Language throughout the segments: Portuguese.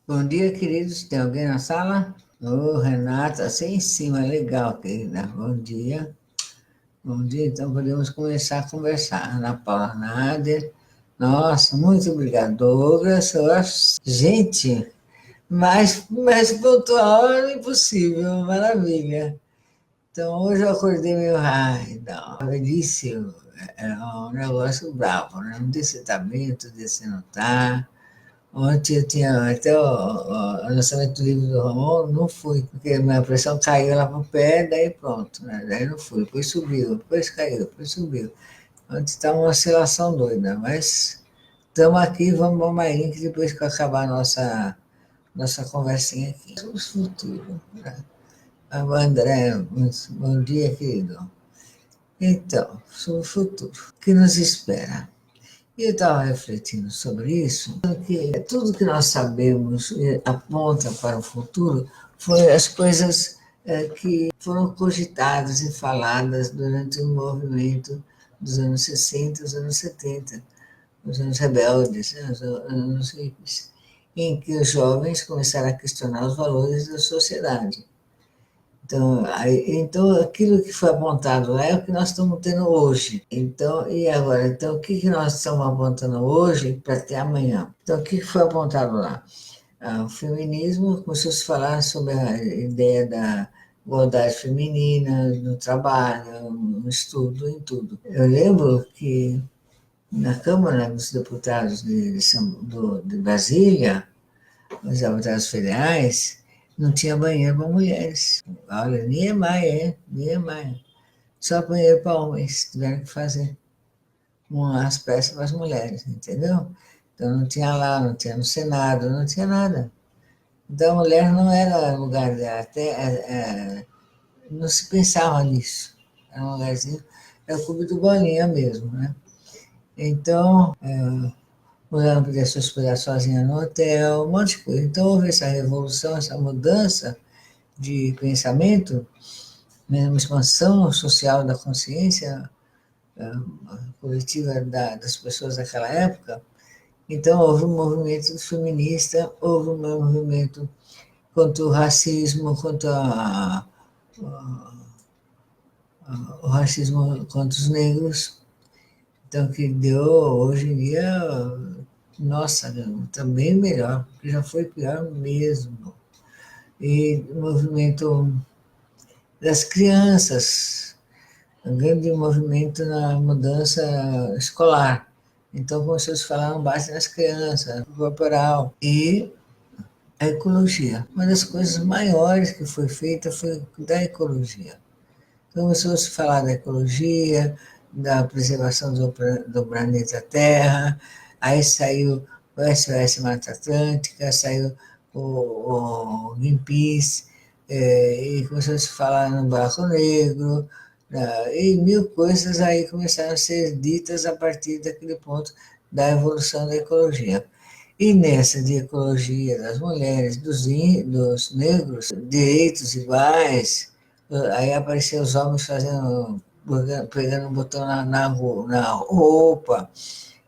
Bom dia, queridos. Tem alguém na sala? Ô, Renata, assim em cima, legal, querida. Bom dia. Bom dia, então podemos começar a conversar. Ana Paula Nader. Nossa, muito obrigada, Douglas. Eu acho, gente, mais pontual impossível, maravilha. Então, hoje eu acordei meio, ai, não, velhice é um negócio bravo, né? Um dia você está bem, outro dia você não está. Ontem eu tinha até o lançamento do livro do Ramon, não fui, porque a minha pressão caiu lá pro pé, daí pronto, né? Daí não fui, depois subiu, depois caiu, depois subiu. Ontem está uma oscilação doida, mas estamos aqui, vamos aí, que depois que acabar a nossa conversinha aqui. Sobre o futuro, né? André, bom dia, querido. Então, sobre o futuro, o que nos espera? E eu estava refletindo sobre isso, porque tudo que nós sabemos aponta para o futuro foi as coisas que foram cogitadas e faladas durante o movimento dos anos 60, os anos 70, os anos rebeldes, né, os anos hippies, em que os jovens começaram a questionar os valores da sociedade. Então, aquilo que foi apontado lá é o que nós estamos tendo hoje. Então, e agora? Então, o que, que nós estamos apontando hoje para ter amanhã? Então, o que, que foi apontado lá? O feminismo começou a se falar sobre a ideia da igualdade feminina no trabalho, no estudo, em tudo. Eu lembro que na Câmara dos Deputados de Brasília, os deputados federais, não tinha banheiro para mulheres. Olha, Niemeyer, hein? Niemeyer. Só banheiro para homens, tiveram que fazer umas peças para as mulheres, entendeu? Então não tinha lá, não tinha no Senado, não tinha nada. Então a mulher não era lugar dela, até não se pensava nisso. Era um lugarzinho, era o clube do Bolinha mesmo, né? Então, mulher não podia se hospedar sozinha no hotel, um monte de coisa. Então houve essa revolução, essa mudança de pensamento, né, uma expansão social da consciência coletiva das pessoas daquela época. Então, houve um movimento feminista, houve um movimento contra o racismo, o racismo contra os negros. Então, que deu, hoje em dia, nossa, está bem melhor, porque já foi pior mesmo. E o movimento das crianças, um grande movimento na mudança escolar. Então, começou a se falar não basta nas crianças, corporal e a ecologia. Uma das coisas maiores que foi feita foi da ecologia. Então, começou a se falar da ecologia, da preservação do planeta Terra, aí saiu o SOS Mata Atlântica, saiu o Greenpeace, e começou a se falar no Barco Negro, e mil coisas aí começaram a ser ditas a partir daquele ponto da evolução da ecologia. E nessa de ecologia das mulheres, dos negros, direitos iguais, aí apareceram os homens fazendo, pegando um botão na roupa,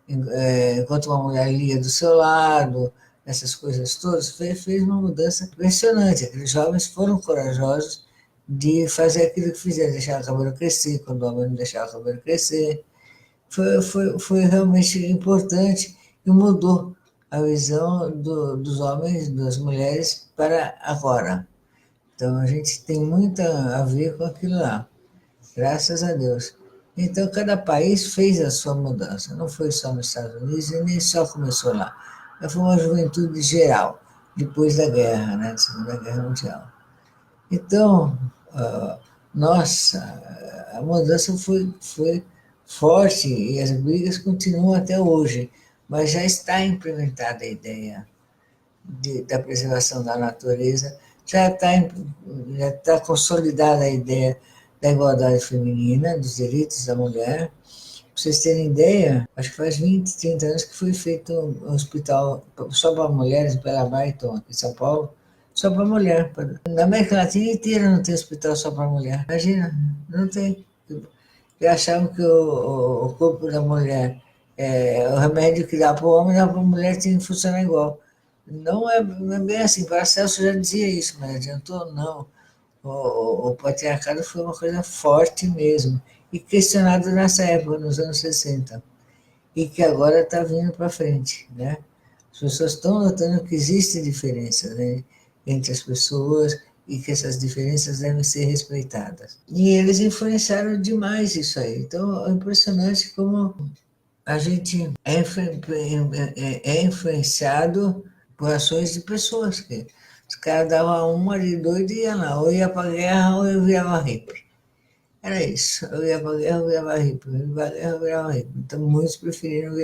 enquanto uma mulher lia do seu lado, essas coisas todas, fez uma mudança impressionante. Aqueles jovens foram corajosos de fazer aquilo que fizeram, deixar o cabelo crescer, quando o homem não deixava o cabelo crescer. Foi realmente importante e mudou a visão dos homens, das mulheres para agora. Então a gente tem muito a ver com aquilo lá, graças a Deus. Então cada país fez a sua mudança, não foi só nos Estados Unidos e nem só começou lá. Foi uma juventude geral, depois da guerra, né, da Segunda Guerra Mundial. Então, nossa, a mudança foi forte e as brigas continuam até hoje, mas já está implementada a ideia da preservação da natureza, já está consolidada a ideia da igualdade feminina, dos direitos da mulher. Para vocês terem ideia, acho que faz 20, 30 anos que foi feito um hospital só para mulheres em Bela Baiton, aqui em São Paulo, só para mulher. Na América Latina inteira não tem hospital só para mulher. Imagina, não tem. E achavam que o corpo da mulher, o remédio que dá para o homem, dá para a mulher, tem que funcionar igual. não é bem assim. Paracelso já dizia isso, mas adiantou? Não. O patriarcado foi uma coisa forte mesmo, e questionado nessa época, nos anos 60, e que agora está vindo para frente, né? As pessoas estão notando que existe diferença, né, entre as pessoas e que essas diferenças devem ser respeitadas. E eles influenciaram demais isso aí. Então, é impressionante como a gente é influenciado por ações de pessoas que os caras davam uma de doido e ia lá, ou ia para a guerra ou eu virava hippie. Era isso, eu ia para a guerra ou virava hippie, eu ia para a guerra ou virava hippie. Então muitos preferiram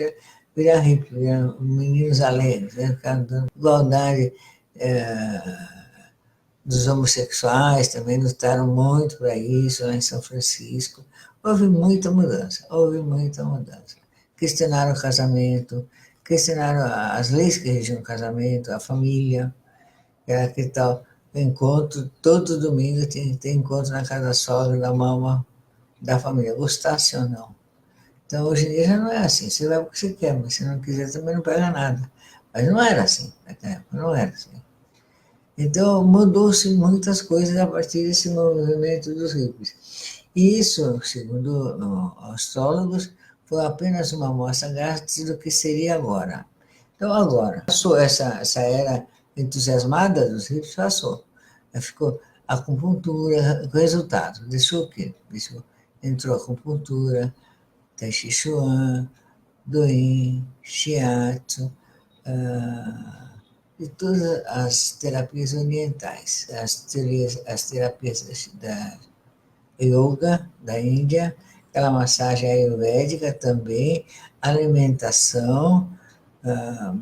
virar hippie, virar meninos alegres, né? Ficar dando igualdade dos homossexuais, também lutaram muito para isso lá em São Francisco. Houve muita mudança, houve muita mudança. Questionaram o casamento, questionaram as leis que regiam o casamento, a família, era que tal encontro, todo domingo tem encontro na casa da sogra, da mama, da família, gostasse ou não. Então hoje em dia já não é assim, você vai porque você quer, mas se não quiser também não pega nada. Mas não era assim, naquela época não era assim. Então, mudou-se muitas coisas a partir desse movimento dos hippies. E isso, segundo astrólogos, foi apenas uma amostra grátis do que seria agora. Então, agora, passou essa era entusiasmada dos hippies, passou. Ficou a acupuntura, o resultado, deixou o quê? Entrou a acupuntura, Tai Chi Chuan, Doin, Shiatsu, de todas as terapias orientais, as terapias da yoga da Índia, aquela massagem ayurvédica também, alimentação,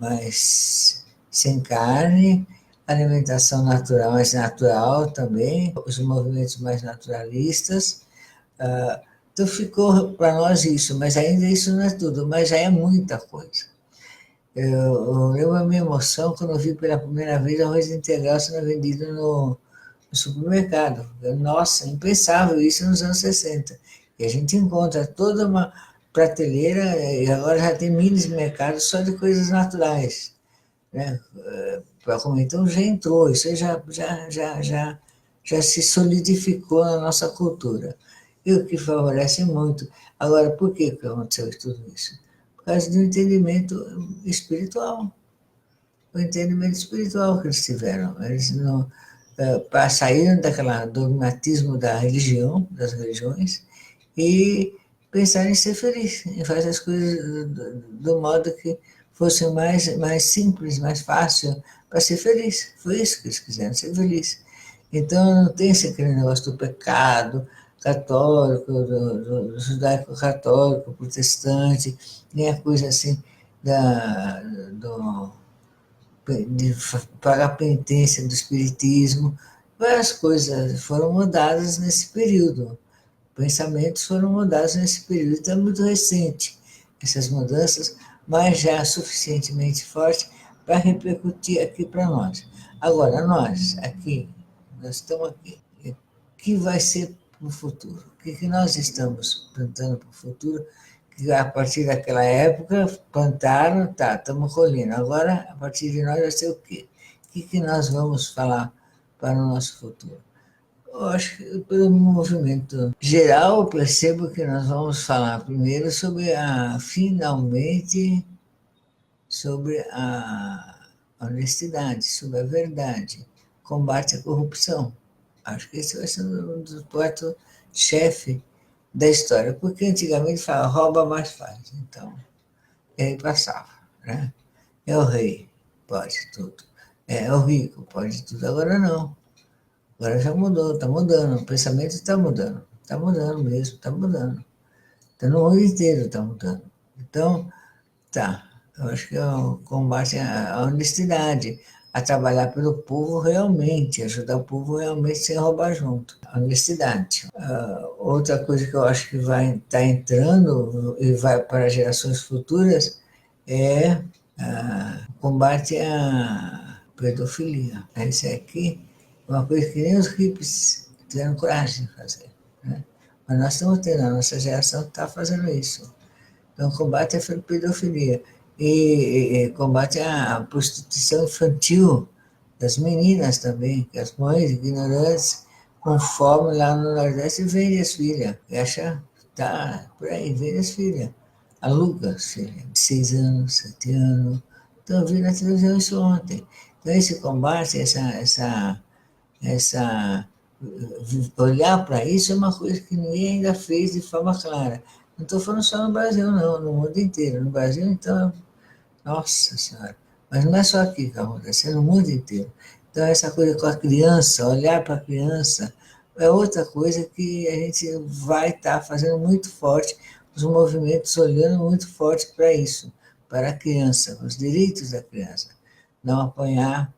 mas sem carne, alimentação natural, mais natural também, os movimentos mais naturalistas. Então ficou para nós isso, mas ainda isso não é tudo, mas já é muita coisa. Eu lembro a minha emoção quando eu vi pela primeira vez arroz integral sendo vendido no supermercado. Nossa, impensável isso nos anos 60. E a gente encontra toda uma prateleira e agora já tem mini mercados só de coisas naturais, né? Para comer. Então já entrou, isso aí já se solidificou na nossa cultura. E o que favorece muito. Agora, por que aconteceu tudo isso? Por causa do entendimento espiritual. O entendimento espiritual que eles tiveram. Eles não saíram daquele dogmatismo da religião, das religiões, e pensaram em ser feliz, em fazer as coisas do modo que fosse mais simples, mais fácil, para ser feliz. Foi isso que eles quiseram, ser feliz. Então não tem aquele negócio do pecado católico, do judaico-católico, protestante, nem a coisa assim do, de pagar penitência do espiritismo. Várias coisas foram mudadas nesse período. Pensamentos foram mudados nesse período. Então é muito recente essas mudanças, mas já suficientemente forte para repercutir aqui para nós. Agora, nós, aqui, nós estamos aqui. O que vai ser para o futuro? O que nós estamos plantando para o futuro? Que a partir daquela época plantaram, tá, estamos colhendo. Agora, a partir de nós, vai ser o quê? O que nós vamos falar para o nosso futuro? Eu acho que pelo movimento geral, eu percebo que nós vamos falar primeiro finalmente, sobre a honestidade, sobre a verdade, combate à corrupção. Acho que esse vai ser um dos pratos-chefe da história, porque antigamente falava rouba, mais faz. Então, ele passava, né? É o rei, pode tudo. É o rico, pode tudo. Agora não. Agora já mudou, está mudando. O pensamento está mudando. Está mudando mesmo, está mudando. Então, no mundo inteiro está mudando. Então, tá. Eu acho que é o combate à honestidade, a trabalhar pelo povo realmente, ajudar o povo realmente sem roubar junto. A honestidade. Outra coisa que eu acho que vai estar entrando e vai para gerações futuras é o combate à pedofilia. Isso aqui é uma coisa que nem os hippies tiveram coragem de fazer, né? Mas nós estamos tendo, a nossa geração está fazendo isso. Então, combate à pedofilia. e combate a prostituição infantil das meninas também, que as mães ignorantes, com fome lá no Nordeste, vendem as filhas. E acha, tá por aí, vende as filhas. Aluga as filhas, de 6 anos, 7 anos. Então, eu vi na televisão isso ontem. Então, esse combate, essa olhar para isso é uma coisa que ninguém ainda fez de forma clara. Não estou falando só no Brasil, não, no mundo inteiro. No Brasil, então, nossa Senhora. Mas não é só aqui que está acontecendo, no mundo inteiro. Então, essa coisa com a criança, olhar para a criança, é outra coisa que a gente vai estar fazendo muito forte, os movimentos olhando muito forte para isso, para a criança, os direitos da criança. Não apanhar,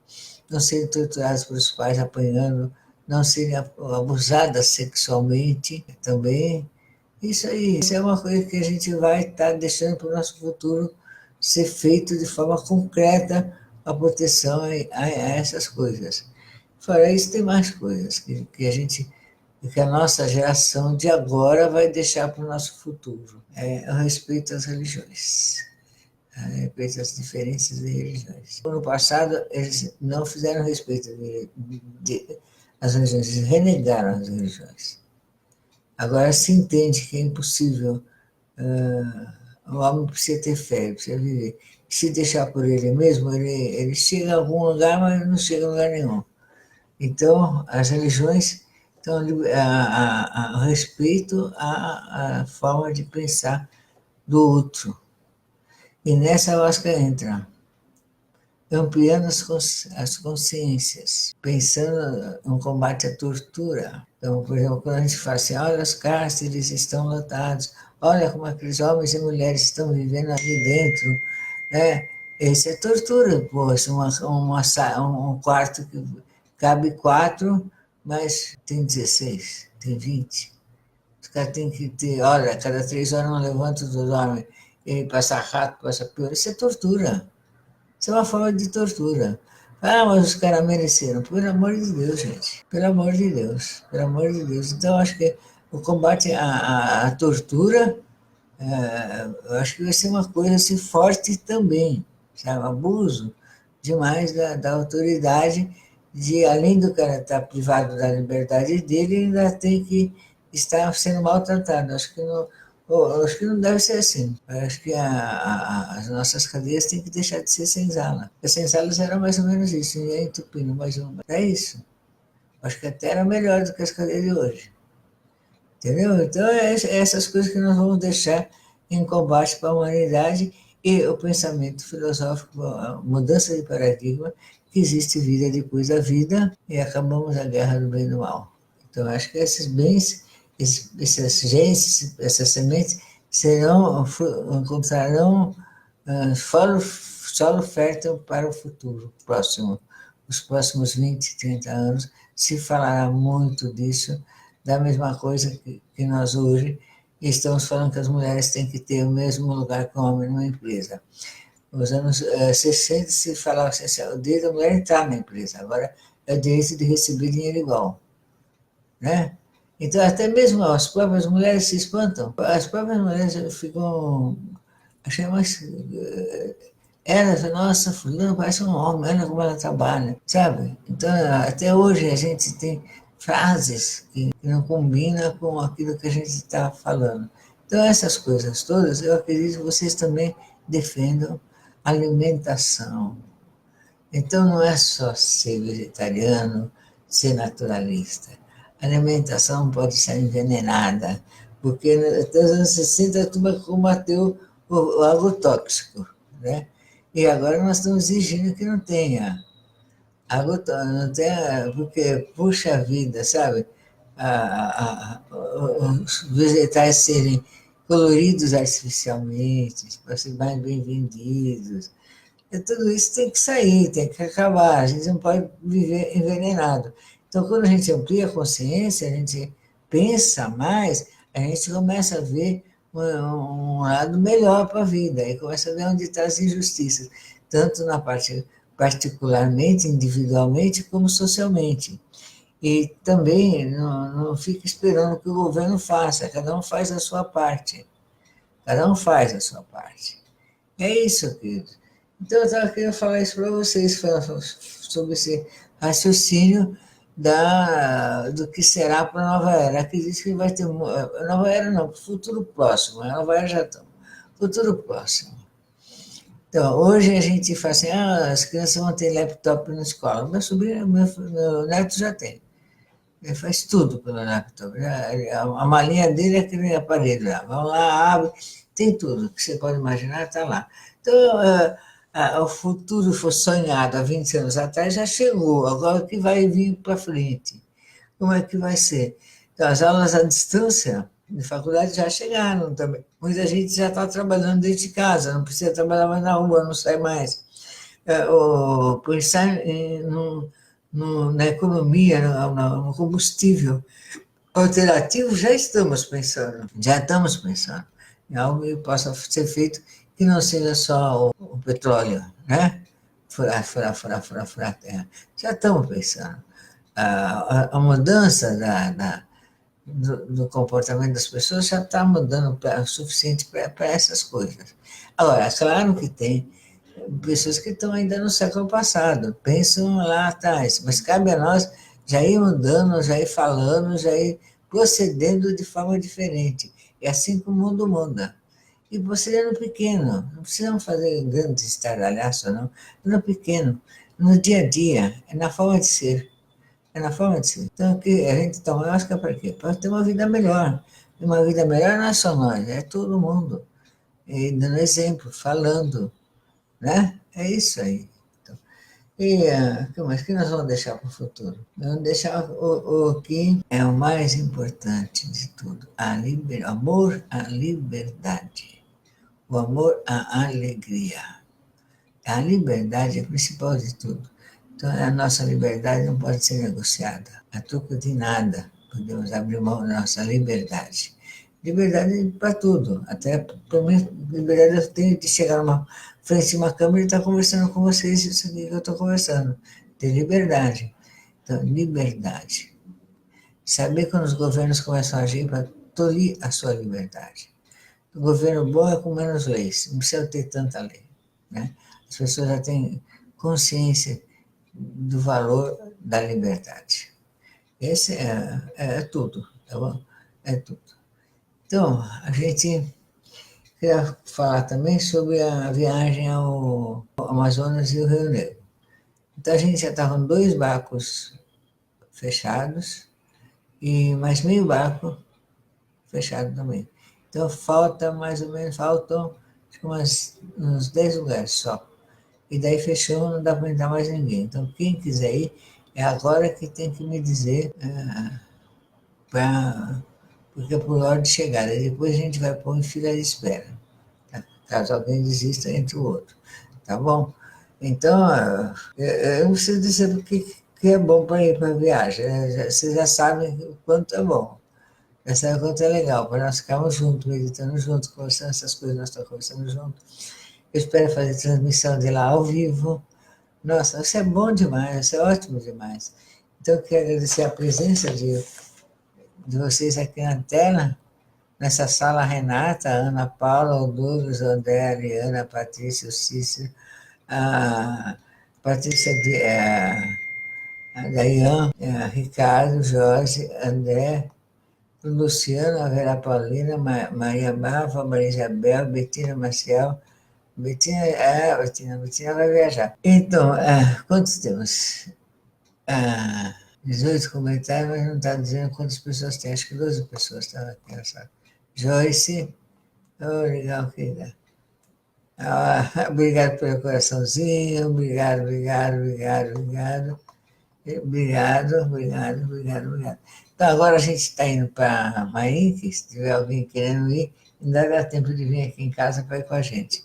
não serem torturadas pelos pais apanhando, não serem abusadas sexualmente também. Isso aí, isso é uma coisa que a gente vai estar deixando para o nosso futuro ser feito de forma concreta a proteção a essas coisas. Fora isso, tem mais coisas que a nossa geração de agora vai deixar para o nosso futuro. É o respeito às religiões, respeito às diferenças de religiões. No passado, eles não fizeram respeito às religiões, eles renegaram as religiões. Agora se entende que é impossível, o homem precisa ter fé, precisa viver. Se deixar por ele mesmo, ele chega a algum lugar, mas não chega a lugar nenhum. Então, as religiões estão a respeito à forma de pensar do outro. E nessa lógica entra, ampliando as consciências, pensando no combate à tortura. Então, por exemplo, quando a gente fala assim, olha, os cárceres estão lotados, olha como aqueles homens e mulheres estão vivendo ali dentro, né? Isso é tortura, poxa, um quarto que cabe 4, mas tem 16, tem 20. Os caras têm que ter, olha, cada 3 horas não levanta do dorme, e passa rato, passa pior, isso é tortura. Isso é uma forma de tortura. Ah, mas os caras mereceram. Pelo amor de Deus, gente. Pelo amor de Deus. Pelo amor de Deus. Então, acho que o combate à tortura, eu acho que vai ser uma coisa assim, forte também. Sabe? Abuso demais da autoridade, de além do cara estar privado da liberdade dele, ele ainda tem que estar sendo maltratado. Acho que não deve ser assim. Acho que as nossas cadeias têm que deixar de ser senzala. As senzalas eram mais ou menos isso, ia entupindo mais uma. É isso. Acho que até era melhor do que as cadeias de hoje. Entendeu? Então, essas coisas que nós vamos deixar em combate para a humanidade e o pensamento filosófico, a mudança de paradigma, que existe vida depois da vida e acabamos a guerra do bem e do mal. Então, acho que esses bens, essas genes, essas sementes, encontrarão solo fértil para o futuro próximo. Os próximos 20, 30 anos se falará muito disso, da mesma coisa que nós hoje estamos falando que as mulheres têm que ter o mesmo lugar que o homem numa empresa. Nos anos 60 se falava assim, o direito da mulher entrar na empresa, agora é o direito de receber dinheiro igual. Né? Então, até mesmo as próprias mulheres se espantam. As próprias mulheres ficam... Achei mais... Ela, nossa, fulano parece um homem, olha como ela trabalha, sabe? Então, até hoje a gente tem frases que não combinam com aquilo que a gente está falando. Então, essas coisas todas, eu acredito que vocês também defendam alimentação. Então, não é só ser vegetariano, ser naturalista. A alimentação pode ser envenenada, porque até os anos 60 a turma combateu o agrotóxico, né? E agora nós estamos exigindo que não tenha agrotóxico, não tenha, porque, puxa vida, sabe? Os vegetais serem coloridos artificialmente, para ser mais bem vendidos. E tudo isso tem que sair, tem que acabar, a gente não pode viver envenenado. Então, quando a gente amplia a consciência, a gente pensa mais, a gente começa a ver um lado melhor para a vida, e começa a ver onde estão as injustiças, tanto na parte particularmente, individualmente, como socialmente. E também não fica esperando que o governo faça, cada um faz a sua parte. Cada um faz a sua parte. É isso, querido. Então, eu estava querendo falar isso para vocês, falar sobre esse raciocínio do que será para a nova era. Acredito que vai ter. Nova era não, futuro próximo. A nova era já está. Futuro próximo. Então, hoje a gente fala assim: as crianças vão ter laptop na escola. Meu sobrinho, meu neto já tem. Ele faz tudo pelo laptop. A malinha dele é aquele aparelho lá. Vão lá, abre, tem tudo que você pode imaginar, está lá. Então, o futuro foi sonhado há 20 anos atrás, já chegou. Agora o que vai vir para frente? Como é que vai ser? Então, as aulas à distância de faculdade já chegaram também. Muita gente já está trabalhando dentro de casa, não precisa trabalhar mais na rua, não sai mais. Pensar na economia, no combustível alternativo, já estamos pensando em algo que possa ser feito que não seja só o petróleo, né? Furar a terra. Já estamos pensando. A mudança do comportamento das pessoas já está mudando o suficiente para essas coisas. Agora, claro que tem pessoas que estão ainda no século passado, pensam lá atrás, mas cabe a nós já ir mudando, já ir falando, já ir procedendo de forma diferente. É assim que o mundo muda. E procedendo pequeno, não precisamos fazer grandes estardalhaços, não. No pequeno, no dia a dia, é na forma de ser. É na forma de ser. Então, que a gente toma máscara para quê? Para ter uma vida melhor. E uma vida melhor não é só nós, é todo mundo. E dando exemplo, falando, né? É isso aí. Então, e o que mais que nós vamos deixar para o futuro? Nós vamos deixar o que é o mais importante de tudo: amor à liberdade, o amor à alegria. A liberdade é a principal de tudo. Então, a nossa liberdade não pode ser negociada. A troco de nada podemos abrir mão da nossa liberdade. Liberdade para tudo. Até para mim, liberdade eu tenho de chegar numa frente de uma câmera e estar conversando com vocês, isso aqui que eu estou conversando. Ter liberdade. Então, liberdade. Saber quando os governos começam a agir para tolir a sua liberdade. O governo bom é com menos leis, não precisa ter tanta lei. Né? As pessoas já têm consciência do valor da liberdade. Esse é tudo, tá bom? É tudo. Então, a gente queria falar também sobre a viagem ao Amazonas e o Rio Negro. Então, a gente já estava com 2 barcos fechados e mais meio barco fechado também. Então, faltam acho que uns 10 lugares só. E daí fechou, não dá para entrar mais ninguém. Então, quem quiser ir, é agora que tem que me dizer, porque é por hora de chegada. Depois a gente vai pôr em fila de espera, tá? Caso alguém desista entre o outro. Tá bom? Então, eu não preciso dizer que é bom para ir para a viagem. Né? Vocês já sabem o quanto é bom. Já sabem o quanto é legal, para nós ficarmos juntos, meditando juntos, conversando essas coisas, nós estamos conversando juntos. Eu espero fazer transmissão de lá ao vivo. Nossa, isso é bom demais, isso é ótimo demais. Então, eu quero agradecer a presença de vocês aqui na tela, nessa sala: Renata, Ana Paula, o Douglas, o André, a Ariana, a Patrícia, o Cícero, a Patrícia, a Dayan, a Ricardo, Jorge, André, o Luciano, a Vera Paulina, Maria Bava, Maria Isabel, Betina Maciel. Betina vai viajar. Então, quantos temos? 18 comentários, mas não está dizendo quantas pessoas tem. Acho que 12 pessoas estavam aqui nessa. Joyce, oh, legal, querida. Obrigado pelo coraçãozinho, obrigado, obrigado, obrigado, obrigado. Obrigado, obrigado, obrigado, obrigado. Então, agora a gente está indo para Marinque, se tiver alguém querendo ir, ainda dá tempo de vir aqui em casa para ir com a gente.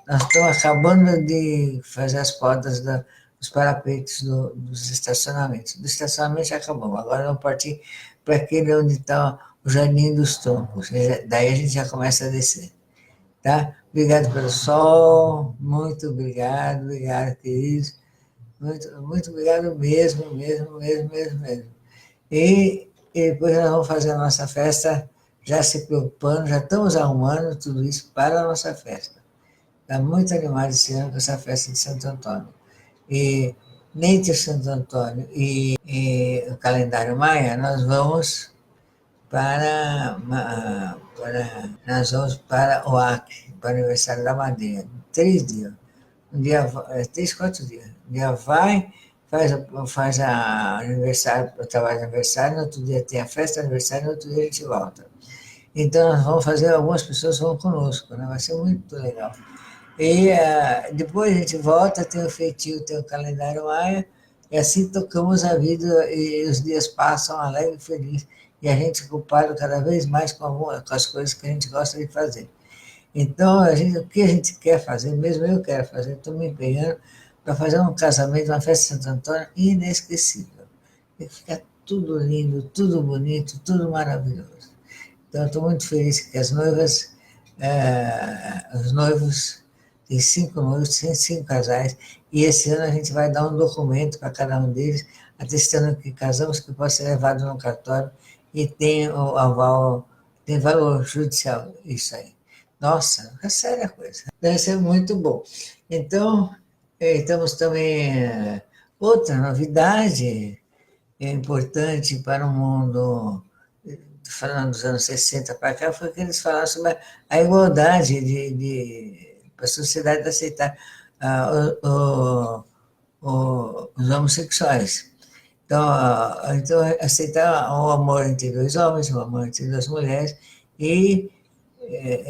Nós estamos acabando de fazer as podas dos parapeitos dos estacionamentos. Do estacionamento já acabamos, agora vamos partir para aquele onde está o Jardim dos Troncos. Daí a gente já começa a descer. Tá? Obrigado pelo sol, muito obrigado, queridos. Muito, muito obrigado mesmo, mesmo, mesmo, mesmo, mesmo. E depois nós vamos fazer a nossa festa, já se preocupando, já estamos arrumando tudo isso para a nossa festa. está muito animado esse ano com essa festa de Santo Antônio. E entre Santo Antônio e o calendário maia, nós vamos para o Acre, para o aniversário da Madeira. 3 dias. Um dia, 3, 4 dias. Um dia vai, faz a aniversário, o trabalho de aniversário, no outro dia tem a festa de aniversário, no outro dia a gente volta. Então, nós vamos fazer, algumas pessoas vão conosco, né? Vai ser muito legal. E depois a gente volta, tem o feitio, tem o calendário maia, e assim tocamos a vida e os dias passam alegre e feliz, e a gente ocupado cada vez mais com as coisas que a gente gosta de fazer. Então, o que a gente quer fazer, mesmo eu quero fazer, estou me empenhando para fazer um casamento, uma festa de Santo Antônio inesquecível. E fica tudo lindo, tudo bonito, tudo maravilhoso. Então, estou muito feliz que os noivos, tem 5 noivos, tem 5 casais, e esse ano a gente vai dar um documento para cada um deles, atestando que casamos, que pode ser levado no cartório, e tem o aval, tem valor judicial, isso aí. Nossa, é séria a coisa. Deve ser muito bom. Então, estamos também. Outra novidade importante para o mundo, falando dos anos 60 para cá, foi que eles falaram sobre a igualdade para a sociedade aceitar os homossexuais. Então, aceitar o amor entre 2 homens, o amor entre 2 mulheres, e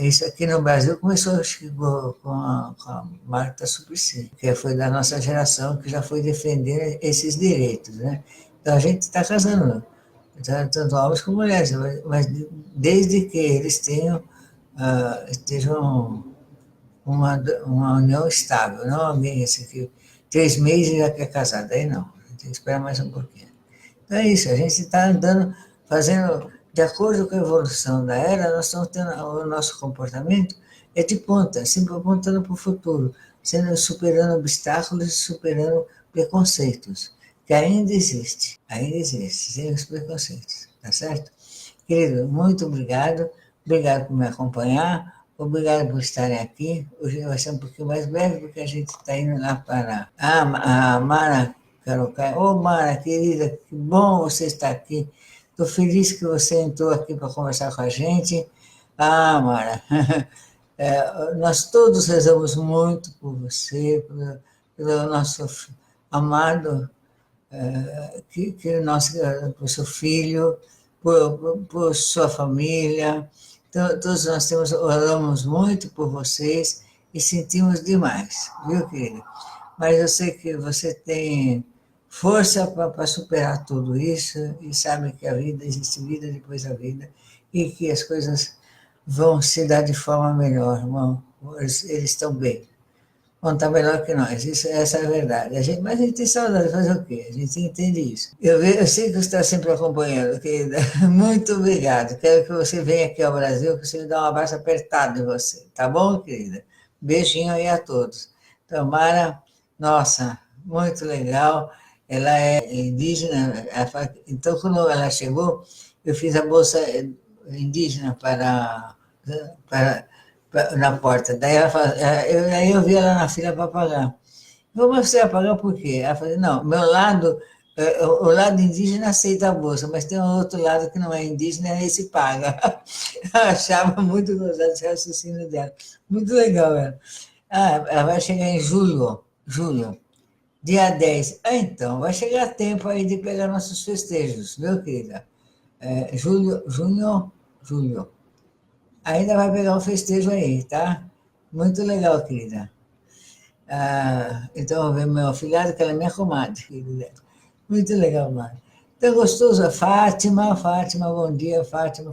isso aqui no Brasil começou, chegou com a Marta Suplicy, que foi da nossa geração, que já foi defender esses direitos, né? Então a gente está casando, tanto homens como mulheres, mas desde que eles estejam uma união estável, não alguém assim, que 3 meses já quer casar, daí não, a gente tem que esperar mais um pouquinho. Então é isso, a gente está andando, fazendo, de acordo com a evolução da era, nós estamos tendo o nosso comportamento é de ponta, sempre apontando para o futuro, superando obstáculos e superando preconceitos, que ainda existe, sem os preconceitos, tá certo? Querido, muito obrigado por me acompanhar, obrigado por estarem aqui. Hoje vai ser um pouquinho mais breve, porque a gente está indo lá para a Mara Carocai. Ô, Mara, querida, que bom você estar aqui. Estou feliz que você entrou aqui para conversar com a gente. Ah, Mara, nós todos rezamos muito por você, pelo nosso amado, por seu filho, por sua família. Então, todos nós oramos muito por vocês e sentimos demais, viu, querida? Mas eu sei que você tem força para superar tudo isso e sabe que a vida, existe vida depois da vida e que as coisas vão se dar de forma melhor, irmão. Eles estão bem. Vão estar melhor que nós, essa é a verdade. Mas a gente tem saudade de fazer o quê? A gente entende isso. Eu sei que você está sempre acompanhando, querida. Muito obrigado. Quero que você venha aqui ao Brasil, que você me dá um abraço apertado em você. Tá bom, querida? Beijinho aí a todos. Tamara, nossa, muito legal. Ela é indígena, então quando ela chegou, eu fiz a bolsa indígena para na porta. Daí aí eu vi ela na fila para pagar. Mas você vai pagar por quê? Ela falou, não, meu lado, o lado indígena aceita a bolsa, mas tem um outro lado que não é indígena, esse paga. Eu achava muito gozado esse raciocínio dela. Muito legal, ela. Ela vai chegar em julho, dia 10. Então, vai chegar tempo aí de pegar nossos festejos, viu, querida? Julho. Ainda vai pegar um festejo aí, tá? Muito legal, querida. Então, eu vou ver meu afilhado, que ela é minha comadre, querida. Muito legal, Mari. Então, gostoso, a Fátima, bom dia, Fátima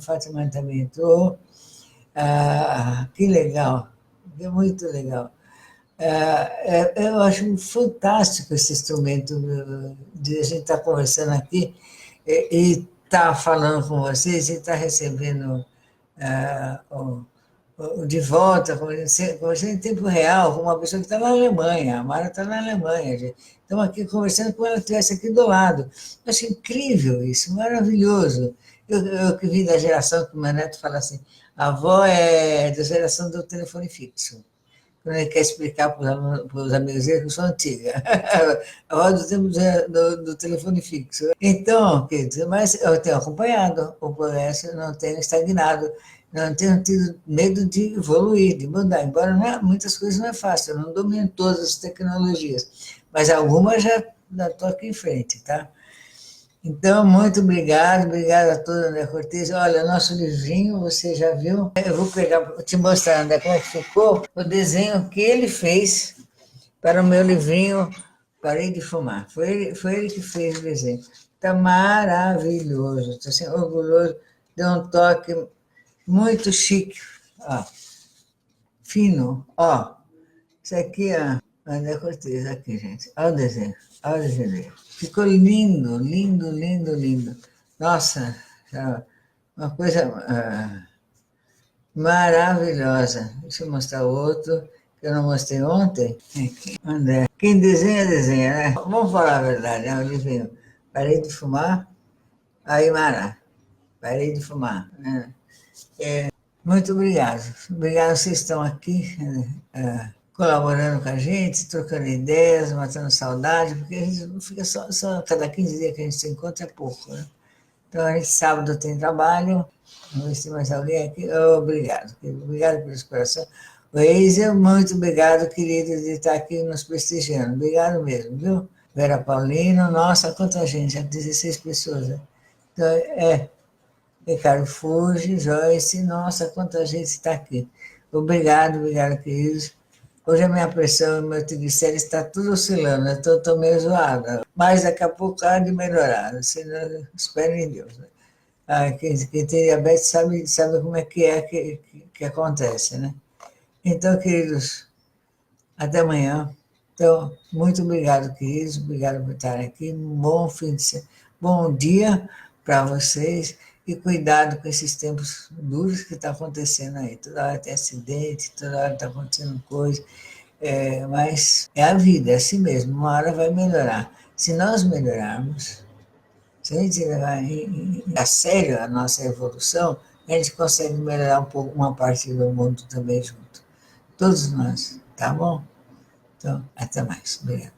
também entrou. Que legal, muito legal. Eu acho fantástico esse instrumento de a gente estar conversando aqui e estar falando com vocês e estar recebendo de volta, conversando em tempo real com uma pessoa que está na Alemanha. A Mara está na Alemanha, gente. Estamos aqui conversando como ela estivesse aqui do lado. Eu acho incrível isso, maravilhoso. Eu que vim da geração que o meu neto fala assim, a avó é da geração do telefone fixo. quando ele quer explicar para os amigos dele, que eu sou antiga. A hora do tempo do telefone fixo. Então, queridos, mas eu tenho acompanhado o progresso, não tenho estagnado, não tenho tido medo de evoluir, de mudar, embora muitas coisas não é fácil, eu não domino todas as tecnologias, mas algumas já estou aqui em frente, tá? Então, muito obrigado, obrigado a toda André Cortez. Olha, nosso livrinho, você já viu? Eu vou pegar, vou te mostrar, André, como é que ficou o desenho que ele fez para o meu livrinho Parei de Fumar. Foi ele que fez o desenho. Está maravilhoso, estou assim, orgulhoso, deu um toque muito chique, ó, fino, ó. Isso aqui é André Cortez, aqui, gente. Olha o desenho, olha o desenho dele. Ficou lindo, lindo, lindo, lindo. Nossa, uma coisa maravilhosa. Deixa eu mostrar outro, que eu não mostrei ontem. Aqui. André. Quem desenha, desenha, né? Vamos falar a verdade, né? O livrinho. Parei de fumar, aí Mará. Parei de fumar. Né? Muito obrigado. Obrigado, vocês estão aqui colaborando com a gente, trocando ideias, matando saudade, porque a gente não fica só cada 15 dias que a gente se encontra é pouco, né? Então, a gente sábado tem trabalho, vamos ver se tem mais alguém aqui. Obrigado, querido. Obrigado pelo coração. O Eizel, muito obrigado, querido, de estar aqui nos prestigiando. Obrigado mesmo, viu? Vera Paulino, nossa, quanta gente, já 16 pessoas, né? Então, Ricardo Fuji, Joyce, nossa, quanta gente está aqui. Obrigado, obrigado, queridos. Hoje a minha pressão e meu triglicérides está tudo oscilando, eu estou meio zoada, mas daqui a pouco há de melhorar, senão, espero em Deus. Né? Quem tem diabetes sabe como é que acontece, né? Então, queridos, até amanhã. Então, muito obrigado, queridos, obrigado por estarem aqui. Um bom fim de semana, bom dia para vocês e cuidado com esses tempos duros que está acontecendo aí. Toda hora tem acidente, toda hora está acontecendo coisa, mas é a vida, é assim mesmo, uma hora vai melhorar. Se nós melhorarmos, se a gente levar a sério a nossa evolução, a gente consegue melhorar um pouco uma parte do mundo também junto. Todos nós, tá bom? Então, até mais. Obrigado.